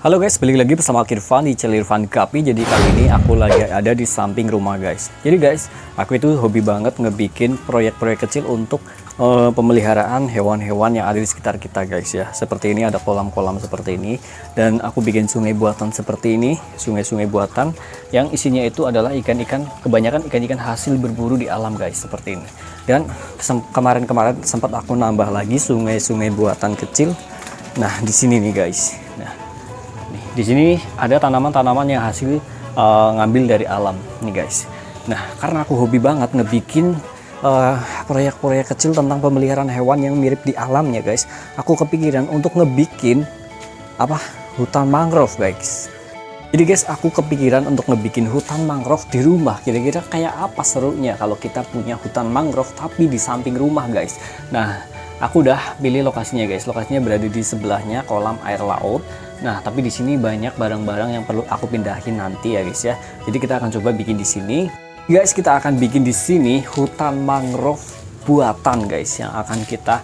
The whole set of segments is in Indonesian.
Halo guys, balik lagi bersama aku Irfan di channel Irfan Kapi. Jadi kali ini aku lagi ada di samping rumah guys. Jadi guys, aku itu hobi banget ngebikin proyek-proyek kecil untuk pemeliharaan hewan-hewan yang ada di sekitar kita guys ya. Seperti ini ada kolam-kolam seperti ini. Dan aku bikin sungai buatan seperti ini, sungai-sungai buatan yang isinya itu adalah ikan-ikan, kebanyakan ikan-ikan hasil berburu di alam guys, seperti ini. Dan kemarin-kemarin sempat aku nambah lagi sungai-sungai buatan kecil. Nah, di sini nih guys. Nah, di sini ada tanaman-tanaman yang hasil ngambil dari alam nih guys. Nah, karena aku hobi banget ngebikin proyek-proyek kecil tentang pemeliharaan hewan yang mirip di alamnya guys, aku kepikiran untuk ngebikin hutan mangrove guys. Jadi guys, aku kepikiran untuk ngebikin hutan mangrove di rumah. Kira-kira kayak apa serunya kalau kita punya hutan mangrove tapi di samping rumah guys. Nah, aku udah pilih lokasinya guys. Lokasinya berada di sebelahnya kolam air laut. Nah, tapi di sini banyak barang-barang yang perlu aku pindahin nanti ya guys ya. Jadi kita akan coba bikin di sini. Guys, kita akan bikin di sini hutan mangrove buatan guys, yang akan kita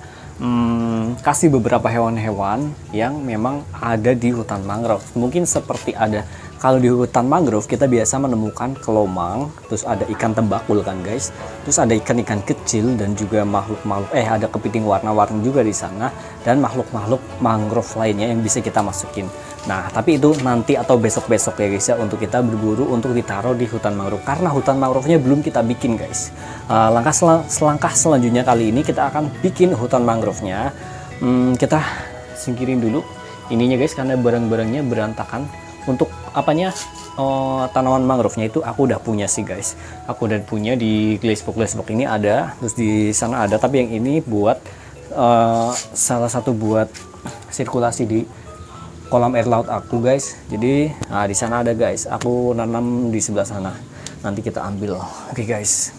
kasih beberapa hewan-hewan yang memang ada di hutan mangrove. Mungkin seperti ada, kalau di hutan mangrove kita biasa menemukan kelomang, terus ada ikan tembakul kan guys, terus ada ikan-ikan kecil dan juga makhluk-makhluk ada kepiting warna-warni juga di sana, dan makhluk-makhluk mangrove lainnya yang bisa kita masukin. Nah, tapi itu nanti atau besok-besok ya guys ya, untuk kita berburu untuk ditaruh di hutan mangrove, karena hutan mangrove-nya belum kita bikin guys. Langkah selanjutnya kali ini kita akan bikin hutan mangrove-nya. Kita singkirin dulu ininya guys, karena barang-barangnya berantakan. Untuk tanaman mangrove-nya itu aku udah punya sih guys. Aku udah punya di glassbox ini ada, terus di sana ada, tapi yang ini buat salah satu buat sirkulasi di kolam air laut aku guys. Jadi di sana ada guys, aku nanam di sebelah sana, nanti kita ambil. Oke guys.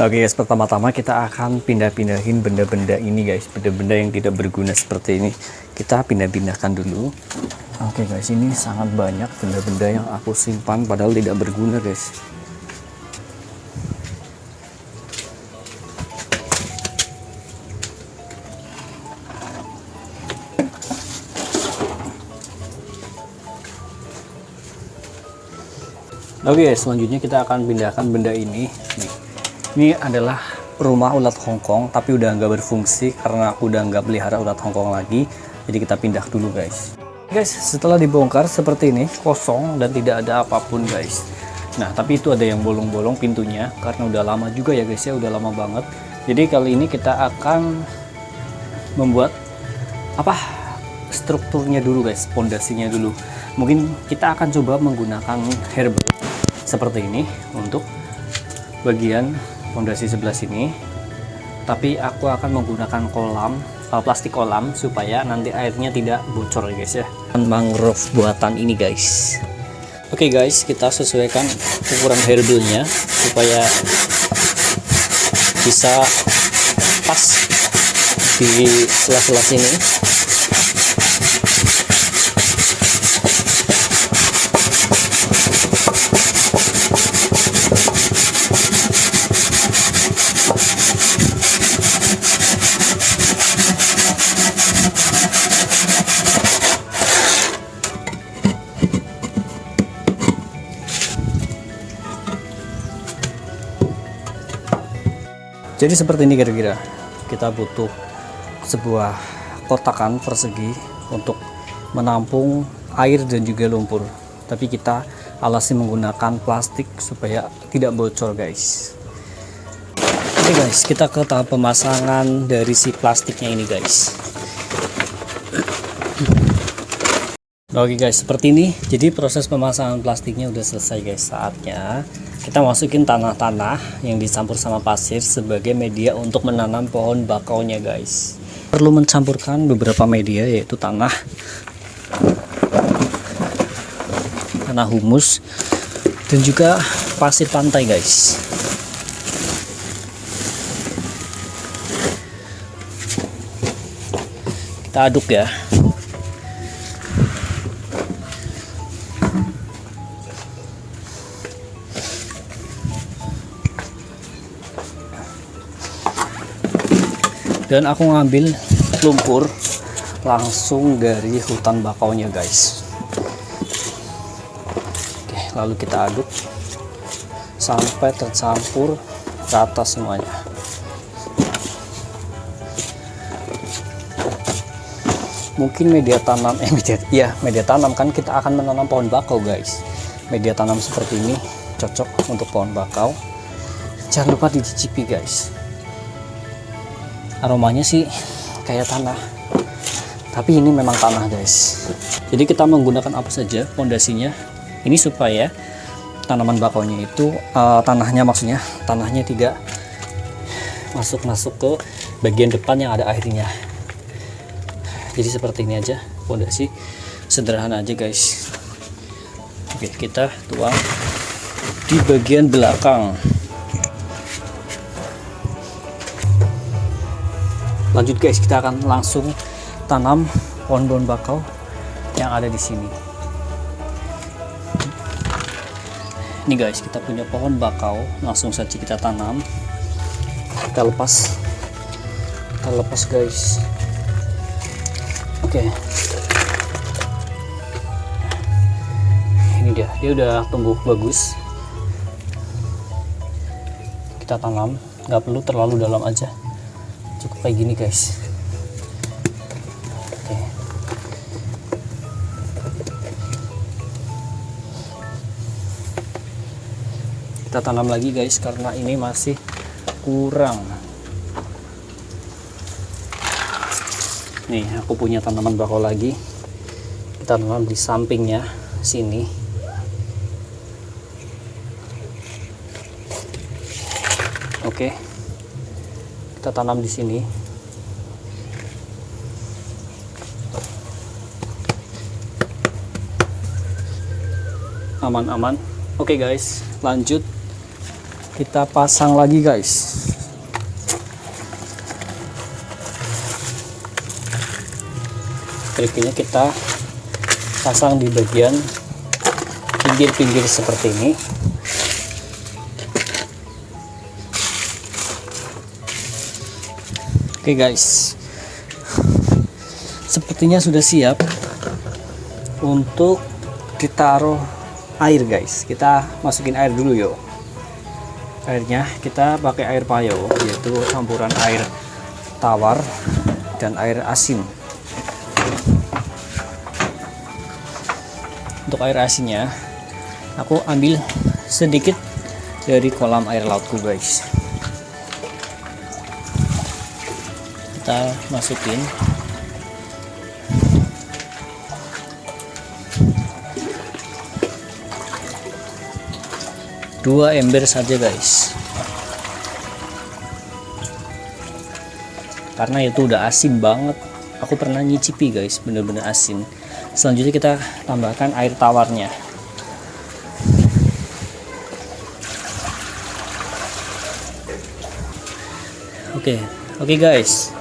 Oke guys, pertama-tama kita akan pindah-pindahin benda-benda ini guys, benda-benda yang tidak berguna seperti ini kita pindah-pindahkan dulu. Oke guys, ini sangat banyak benda-benda yang aku simpan padahal tidak berguna guys. Oke, selanjutnya kita akan pindahkan benda ini nih. Ini adalah rumah ulat Hongkong, tapi udah nggak berfungsi karena aku udah nggak pelihara ulat Hongkong lagi. Jadi kita pindah dulu guys. Guys, setelah dibongkar seperti ini, kosong dan tidak ada apapun guys. Nah, tapi itu ada yang bolong-bolong pintunya karena udah lama juga ya guys ya, udah lama banget. Jadi kali ini kita akan membuat strukturnya dulu guys, pondasinya dulu. Mungkin kita akan coba menggunakan herbal seperti ini untuk bagian pondasi sebelah sini, tapi aku akan menggunakan plastik kolam supaya nanti airnya tidak bocor ya guys ya. Mangrove buatan ini guys. Oke guys, kita sesuaikan ukuran herbalnya supaya bisa pas di sela-sela sini. Jadi seperti ini kira-kira. Kita butuh sebuah kotakan persegi untuk menampung air dan juga lumpur. Tapi kita alasi menggunakan plastik supaya tidak bocor guys. Oke guys, kita ke tahap pemasangan dari si plastiknya ini guys. Oke guys, seperti ini. Jadi proses pemasangan plastiknya udah selesai guys. Saatnya kita masukin tanah-tanah yang dicampur sama pasir sebagai media untuk menanam pohon bakaunya guys. Perlu mencampurkan beberapa media, yaitu tanah humus dan juga pasir pantai guys. Kita aduk ya. Dan aku ngambil lumpur langsung dari hutan bakaunya guys. Oke, lalu kita aduk sampai tercampur rata semuanya. Mungkin media tanam media tanam kan kita akan menanam pohon bakau guys. Media tanam seperti ini cocok untuk pohon bakau. Jangan lupa dicicipi guys. Aromanya sih kayak tanah, tapi ini memang tanah guys. Jadi kita menggunakan apa saja pondasinya ini supaya tanaman bakaunya itu tanahnya tidak masuk ke bagian depan yang ada airnya. Jadi seperti ini aja pondasi, sederhana aja guys. Oke, kita tuang di bagian belakang. Lanjut guys, kita akan langsung tanam pohon-pohon bakau yang ada di sini. Ini guys, kita punya pohon bakau, langsung saja kita tanam. Kita lepas guys. Oke. Ini dia udah tumbuh bagus. Kita tanam, nggak perlu terlalu dalam aja, cukup kayak gini guys. Oke. Kita tanam lagi guys karena ini masih kurang. Nih, aku punya tanaman bakau lagi. Kita tanam di sampingnya sini. Oke. Kita tanam di sini. Aman-aman. Oke guys, lanjut. Kita pasang lagi guys. Kerikilnya kita pasang di bagian pinggir-pinggir seperti ini. Oke guys, sepertinya sudah siap untuk ditaruh air guys. Kita masukin air dulu yuk. Airnya kita pakai air payo, yaitu campuran air tawar dan air asin. Untuk air asinnya aku ambil sedikit dari kolam air lautku guys. Kita masukin dua ember saja guys, karena itu udah asin banget. Aku pernah nyicipi guys, bener-bener asin. Selanjutnya kita tambahkan air tawarnya. Oke guys,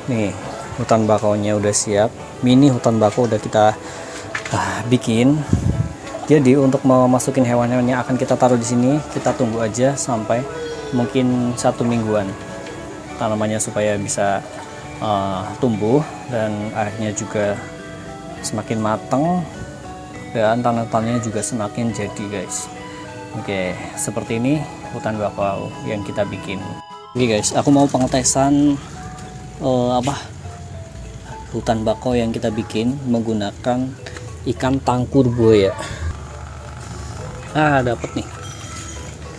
nih hutan bakaunya udah siap. Mini hutan bakau udah kita bikin. Jadi untuk memasukin hewan-hewan yang akan kita taruh di sini, kita tunggu aja sampai mungkin 1 mingguan tanamannya supaya bisa tumbuh dan akhirnya juga semakin matang dan tanah-tanahnya juga semakin jadi guys. Oke, seperti ini hutan bakau yang kita bikin. Oke guys, aku mau pengetesan hutan bakau yang kita bikin menggunakan ikan tangkur buaya. Dapat nih.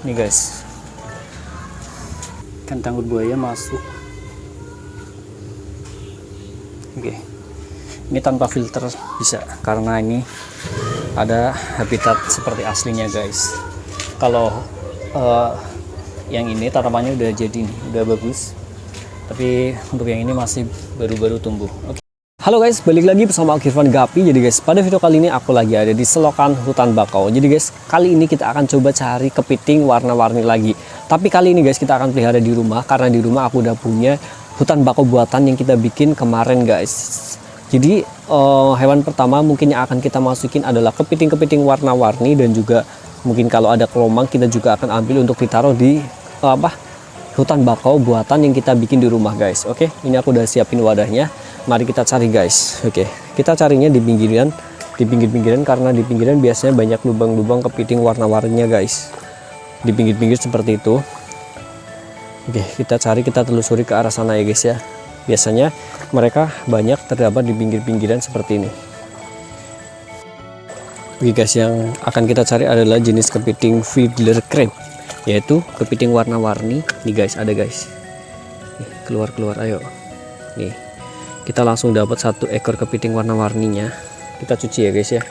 Nih guys, ikan tangkur buaya masuk. Oke. Ini tanpa filter bisa, karena ini ada habitat seperti aslinya guys. Kalau yang ini tanamannya udah jadi nih, udah bagus, tapi untuk yang ini masih baru-baru tumbuh. Oke. Halo guys, balik lagi bersama aku Irfan Gapi. Jadi guys, pada video kali ini aku lagi ada di selokan hutan bakau. Jadi guys, kali ini kita akan coba cari kepiting warna-warni lagi. Tapi kali ini guys, kita akan pelihara di rumah, karena di rumah aku udah punya hutan bakau buatan yang kita bikin kemarin guys. Jadi hewan pertama mungkin yang akan kita masukin adalah kepiting-kepiting warna-warni, dan juga mungkin kalau ada kelomang kita juga akan ambil untuk ditaruh di hutan bakau buatan yang kita bikin di rumah guys. Oke, ini aku udah siapin wadahnya. Mari kita cari guys. Oke, kita carinya di pinggiran, di pinggir-pinggiran, karena di pinggiran biasanya banyak lubang-lubang kepiting warna-warninya guys. Di pinggir-pinggir seperti itu. Oke, kita cari, kita telusuri ke arah sana ya guys ya. Biasanya mereka banyak terdapat di pinggir-pinggiran seperti ini. Oke guys, yang akan kita cari adalah jenis kepiting fiddler crab, yaitu kepiting warna-warni. Nih guys, ada guys. Nih, keluar, ayo. Nih, kita langsung dapat 1 ekor kepiting warna-warninya. Kita cuci ya guys ya.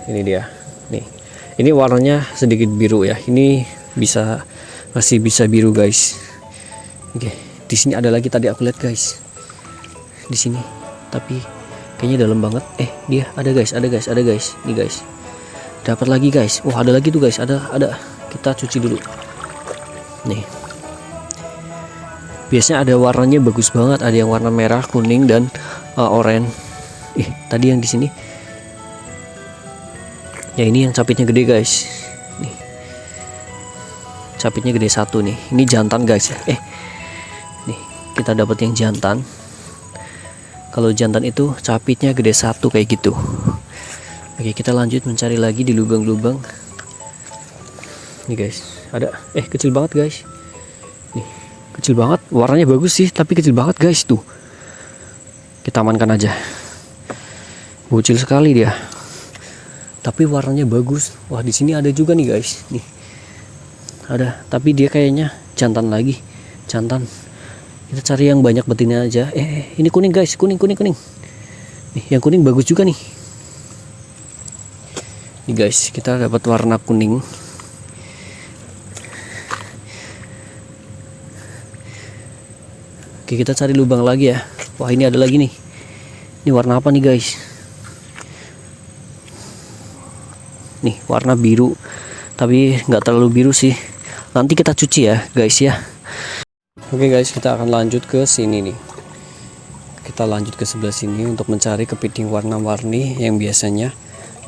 Ini dia. Nih, ini warnanya sedikit biru ya. Ini masih bisa biru guys. Oke, di sini ada lagi, tadi aku lihat guys. Di sini, tapi kayaknya dalam banget. Dia ada guys. Nih guys. Dapat lagi guys. Wah, ada lagi tuh guys. Ada. Kita cuci dulu. Nih. Biasanya ada warnanya bagus banget. Ada yang warna merah, kuning, dan oranye. Tadi yang di sini. Ya, ini yang capitnya gede guys. Nih. Capitnya gede 1 nih. Ini jantan guys. Nih, kita dapat yang jantan. Kalau jantan itu capitnya gede 1 kayak gitu. Oke, kita lanjut mencari lagi di lubang-lubang. Nih guys, ada. Kecil banget guys. Nih, kecil banget. Warnanya bagus sih, tapi kecil banget guys tuh. Kita amankan aja. Bocil sekali dia. Tapi warnanya bagus. Wah, di sini ada juga nih guys. Nih. Ada, tapi dia kayaknya jantan lagi. Jantan. Kita cari yang banyak betina aja. Ini kuning guys, kuning. Nih, yang kuning bagus juga nih. Nih guys, kita dapat warna kuning. Oke, kita cari lubang lagi ya. Wah, ini ada lagi nih. Ini warna apa nih guys? Nih, warna biru. Tapi nggak terlalu biru sih. Nanti kita cuci ya guys ya. Oke guys, kita akan lanjut ke sini nih. Kita lanjut ke sebelah sini untuk mencari kepiting warna-warni yang biasanya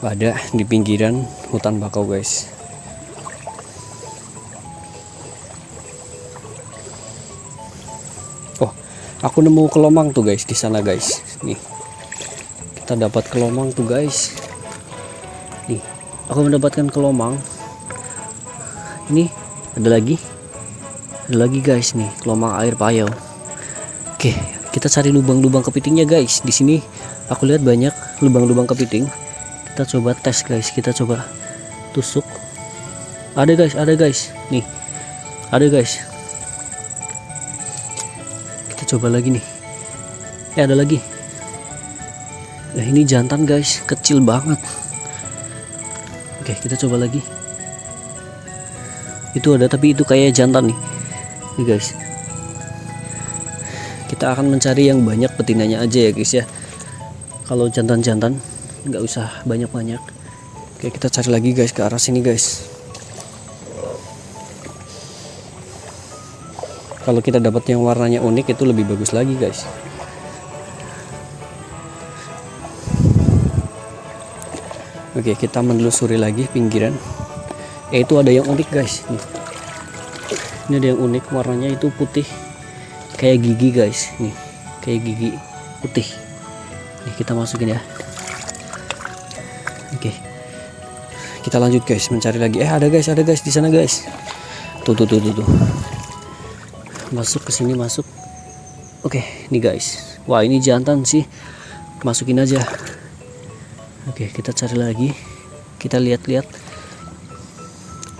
ada di pinggiran hutan bakau guys. Oh, aku nemu kelomang tuh guys di sana guys. Nih, kita dapat kelomang tuh guys. Nih, aku mendapatkan kelomang. Ini ada lagi guys nih, kelomang air payau. Oke, kita cari lubang-lubang kepitingnya guys. Di sini aku lihat banyak lubang-lubang kepiting. Kita coba tes guys, kita coba tusuk. Ada guys. Nih, ada guys. Kita coba lagi nih. Ada lagi. Nah, ini jantan guys, kecil banget. Oke, kita coba lagi. Itu ada, tapi itu kayak jantan nih. Nih guys, kita akan mencari yang banyak betinanya aja ya guys ya. Kalau jantan-jantan nggak usah banyak-banyak. Oke, kita cari lagi guys ke arah sini guys. Kalau kita dapat yang warnanya unik itu lebih bagus lagi guys. Oke, kita menelusuri lagi pinggiran. Itu ada yang unik guys. Nih. Ini ada yang unik, warnanya itu putih kayak gigi guys. Nih, kayak gigi putih. Nih, kita masukin ya. Oke, kita lanjut guys mencari lagi. Ada guys di sana guys. Tuh. Masuk ke sini, masuk. Oke, nih guys. Wah, ini jantan sih. Masukin aja. Oke, kita cari lagi. Kita lihat-lihat.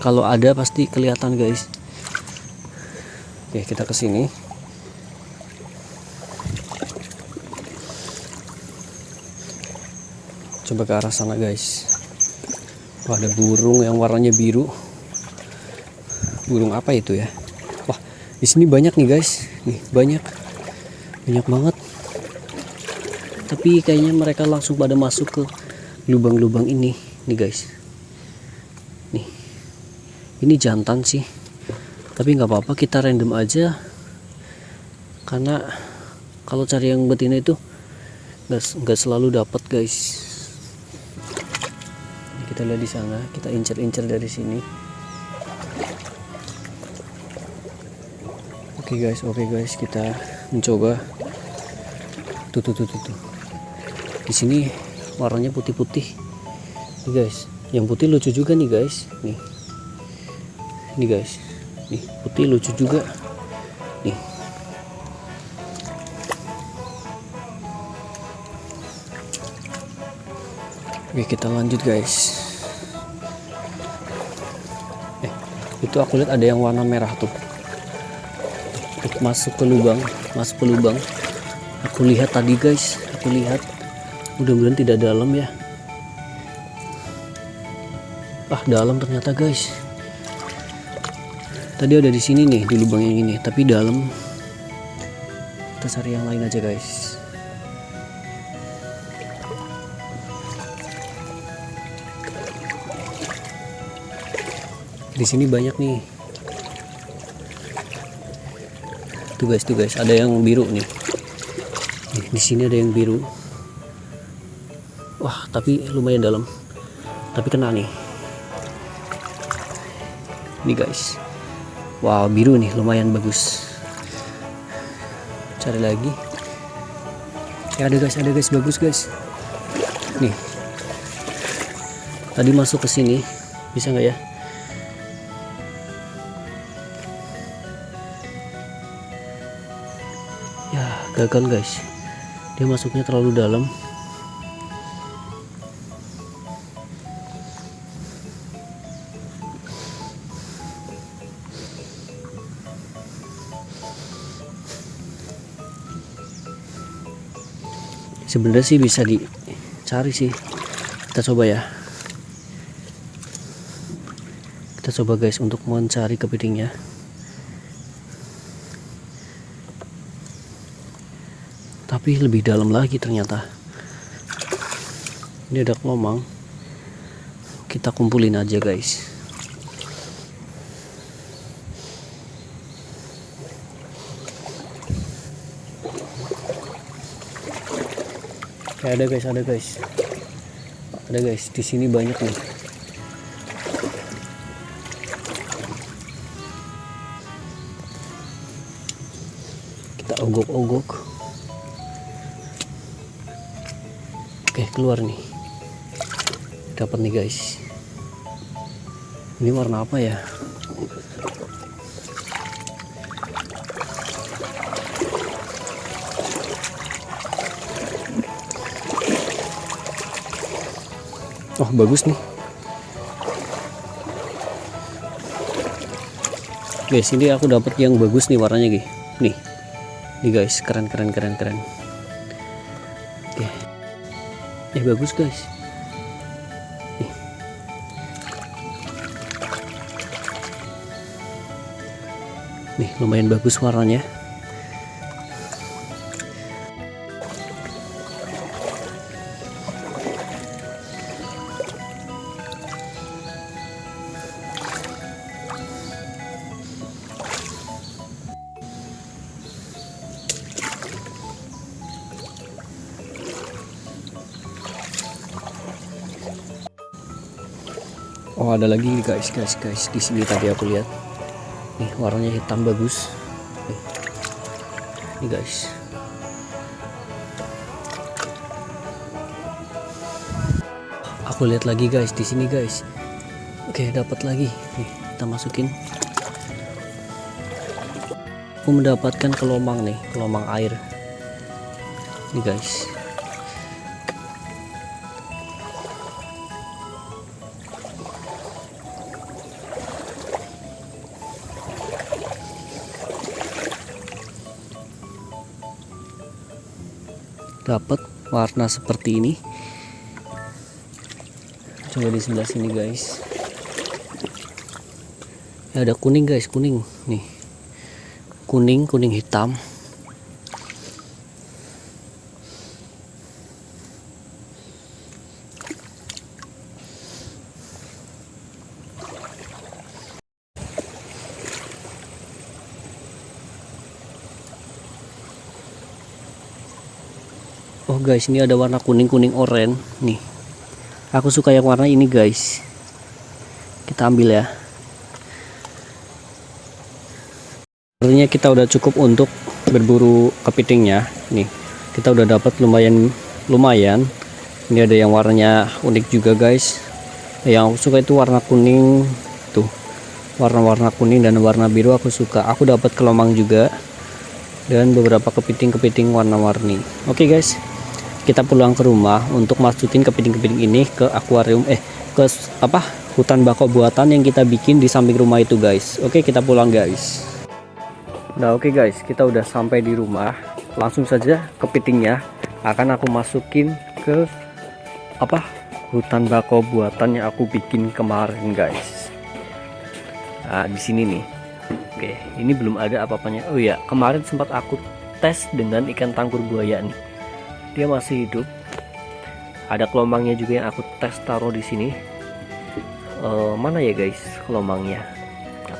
Kalau ada pasti kelihatan guys. Oke, kita ke sini. Coba ke arah sana guys. Wah, ada burung yang warnanya biru. Burung apa itu ya? Wah, di sini banyak nih guys. Nih, banyak banget. Tapi kayaknya mereka langsung pada masuk ke lubang-lubang ini nih guys. Nih, ini jantan sih. Tapi nggak apa-apa, kita random aja, karena kalau cari yang betina itu nggak selalu dapat guys. Kita lihat di sana, kita incer-incer dari sini. Oke guys, kita mencoba. Tuh. Di sini warnanya putih-putih. Nih guys, yang putih lucu juga nih guys. Nih. Nih guys. Nih, putih lucu juga. Nih. Oke, kita lanjut guys. Itu aku lihat ada yang warna merah tuh. Masuk ke lubang. Aku lihat tadi guys, mudah-mudahan tidak dalam ya. Dalam ternyata guys. Tadi ada di sini nih, di lubang yang ini, tapi dalam. Kita cari yang lain aja guys. Di sini banyak nih. Tuh guys, ada yang biru nih. Di sini ada yang biru. Wah, tapi lumayan dalam. Tapi kena nih. Nih guys. Wow, biru nih, lumayan bagus. Cari lagi. Ada guys, bagus guys. Nih. Tadi masuk ke sini. Bisa nggak ya? Ya, gagal guys. Dia masuknya terlalu dalam. Sebenarnya sih bisa dicari sih. Kita coba ya. Kita coba guys untuk mencari kepitingnya. Tapi lebih dalam lagi ternyata. Ini ada kelomang. Kita kumpulin aja guys. Ada guys. Di sini banyak nih. Kita ogok-ogok. Oke, keluar nih. Dapat nih guys. Ini warna apa ya? Oh, bagus nih. Guys, ini aku dapat yang bagus nih warnanya nih. Nih guys, keren. Oke. Bagus guys. Nih, lumayan bagus warnanya. Oh, ada lagi guys. Di sini tadi aku lihat. Nih, warnanya hitam bagus. Nih guys. Aku lihat lagi guys di sini guys. Oke, dapat lagi. Nih, kita masukin. Aku mendapatkan kelomang nih, kelomang air. Nih guys. Dapat warna seperti ini. Coba di sebelah sini guys. Ya, ada kuning guys, kuning nih, kuning hitam. Oh guys, ini ada warna kuning oranye nih. Aku suka yang warna ini guys. Kita ambil ya. Warnanya kayaknya kita udah cukup untuk berburu kepitingnya. Nih, kita udah dapat lumayan. Ini ada yang warnanya unik juga guys. Yang aku suka itu warna kuning tuh, warna-warna kuning dan warna biru aku suka. Aku dapat kelomang juga dan beberapa kepiting-kepiting warna-warni. Oke guys, kita pulang ke rumah untuk masukin kepiting-kepiting ini ke akuarium, ke hutan bakau buatan yang kita bikin di samping rumah itu guys. Oke, kita pulang guys. Nah oke guys, kita udah sampai di rumah. Langsung saja kepitingnya akan aku masukin ke hutan bakau buatan yang aku bikin kemarin guys. Nah di sini nih. Oke, ini belum ada apa-apanya. Oh ya, kemarin sempat aku tes dengan ikan tangkur buaya nih. Dia masih hidup. Ada kelomangnya juga yang aku tes taruh di sini. Mana ya guys kelomangnya?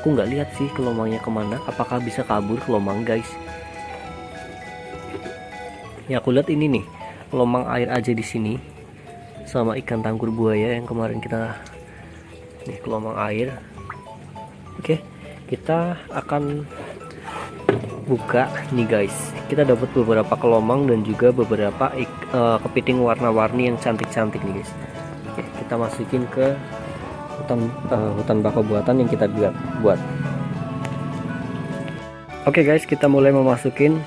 Aku nggak lihat sih kelomangnya kemana. Apakah bisa kabur kelomang guys? Ya aku lihat ini nih, kelomang air aja di sini, sama ikan tangkur buaya yang kemarin kita. Nih kelomang air. Oke. Kita akan buka nih guys. Kita dapat beberapa kelomang dan juga beberapa kepiting warna-warni yang cantik-cantik nih guys. Oke, kita masukin ke hutan bakau buatan yang kita buat. Oke guys, kita mulai memasukin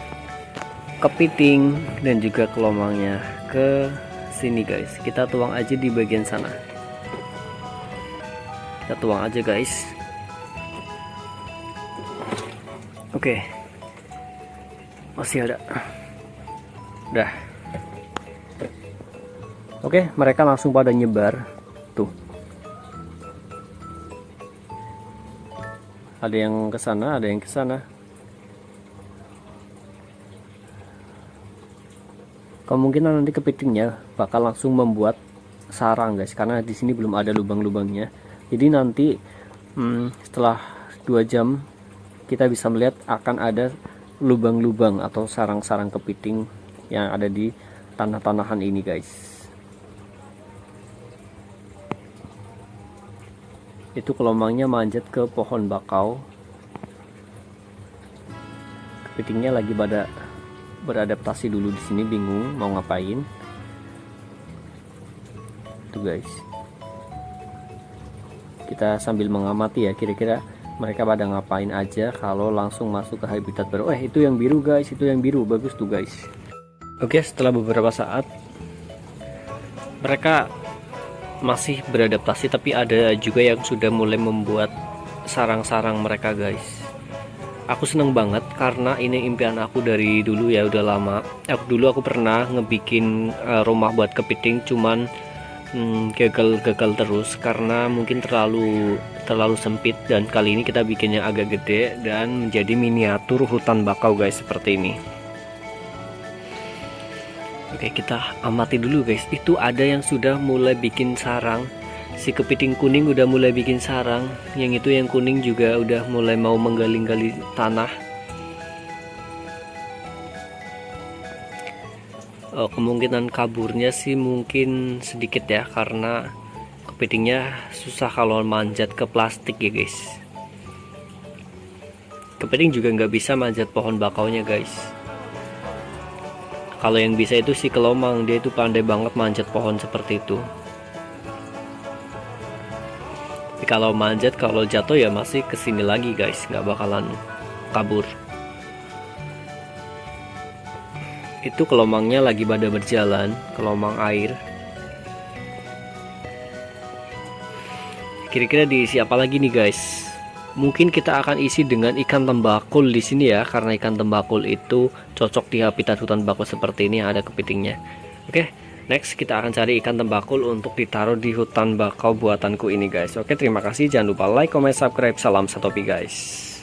kepiting dan juga kelomangnya ke sini guys. Kita tuang aja di bagian sana. Kita tuang aja guys. Oke, masih ada. Udah. Oke, mereka langsung pada nyebar. Tuh. Ada yang ke sana, ada yang ke sana. Kemungkinan nanti kepitingnya bakal langsung membuat sarang guys, karena di sini belum ada lubang-lubangnya. Jadi nanti setelah 2 jam kita bisa melihat akan ada lubang-lubang atau sarang-sarang kepiting yang ada di tanah-tanahan ini guys. Itu kelomangnya manjat ke pohon bakau. Kepitingnya lagi pada beradaptasi dulu di sini, bingung mau ngapain. Tuh guys. Kita sambil mengamati ya, kira-kira mereka pada ngapain aja kalau langsung masuk ke habitat baru. Itu yang biru guys, itu yang biru, bagus tuh guys. Oke, setelah beberapa saat mereka masih beradaptasi, tapi ada juga yang sudah mulai membuat sarang-sarang mereka guys. Aku seneng banget karena ini impian aku dari dulu ya, udah lama. Aku pernah ngebikin rumah buat kepiting, cuman gagal terus karena mungkin terlalu sempit, dan kali ini kita bikin yang agak gede dan menjadi miniatur hutan bakau guys, seperti ini. Oke, kita amati dulu guys. Itu ada yang sudah mulai bikin sarang. Si kepiting kuning udah mulai bikin sarang, yang kuning juga udah mulai mau menggali-gali tanah. Kemungkinan kaburnya sih mungkin sedikit ya, karena kepitingnya susah kalau manjat ke plastik ya guys. Kepiting juga nggak bisa manjat pohon bakaunya guys. Kalau yang bisa itu si kelomang, dia itu pandai banget manjat pohon seperti itu. Tapi kalau manjat, kalau jatuh ya masih kesini lagi guys, nggak bakalan kabur. Itu kelomangnya lagi pada berjalan, kelomang air. Kira-kira diisi apa lagi nih guys? Mungkin kita akan isi dengan ikan tembakul di sini ya, karena ikan tembakul itu cocok di habitat hutan bakau seperti ini yang ada kepitingnya. Oke, next kita akan cari ikan tembakul untuk ditaruh di hutan bakau buatanku ini guys. Oke, terima kasih, jangan lupa like, comment, subscribe. Salam satopi guys.